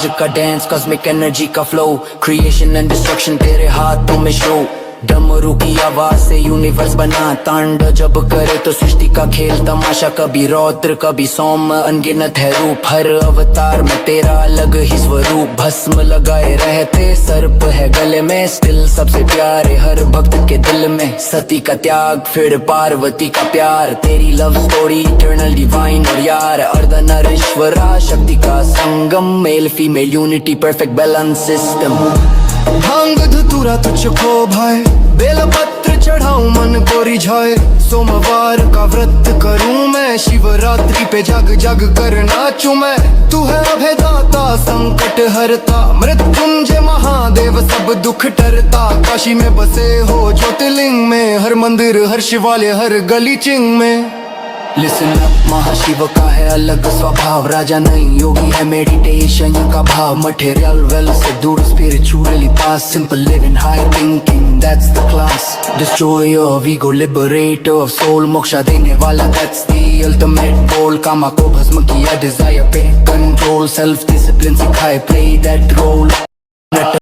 आज का dance cosmic energy का फ्लो, क्रिएशन एंड डिस्ट्रक्शन तेरे हाथों में शो। डमरू की आवाज से यूनिवर्स बना, तांडव जब करे तो सृष्टि का खेल तमाशा। कभी रौद्र कभी सौम्य अनगिनत है रूप, हर अवतार में तेरा अलग ही स्वरूप। भस्म लगाए रहते सर्प है गले में, स्टिल सबसे प्यारे हर भक्त के दिल में। सती का त्याग फिर पार्वती का प्यार, तेरी लव स्टोरी इटर्नल डिवाइन और यार। अर्धनरीश्वरा शक्ति का संगम, male female unity perfect balance system. भांग धतूरा तुझको भाई, बेलपत्र चढ़ाऊं मन को रिझाए। सोमवार का व्रत करूं मैं, शिवरात्रि पे जग जग कर नाचूं मैं। तू है अभेदाता संकट हरता, मृत्युंजय महादेव सब दुख टरता। काशी में बसे हो ज्योतिर्लिंग में, हर मंदिर हर शिवालय हर गली चिंग में। लिसन अप, महाशिव का है अलग स्वभाव, राजा नहीं योगी है मेडिटेशन का भाव। मटेरियल वेल से दूर स्पिरिचुअली पास, simple living high thinking that's the class. Destroyer of ego liberator of soul, moksha देने वाला दैट्स द अल्टीमेट गोल। कामा को भस्म किया डिजायर पे कंट्रोल, सेल्फ डिसिप्लिन सिखाए प्ले दैट रोल।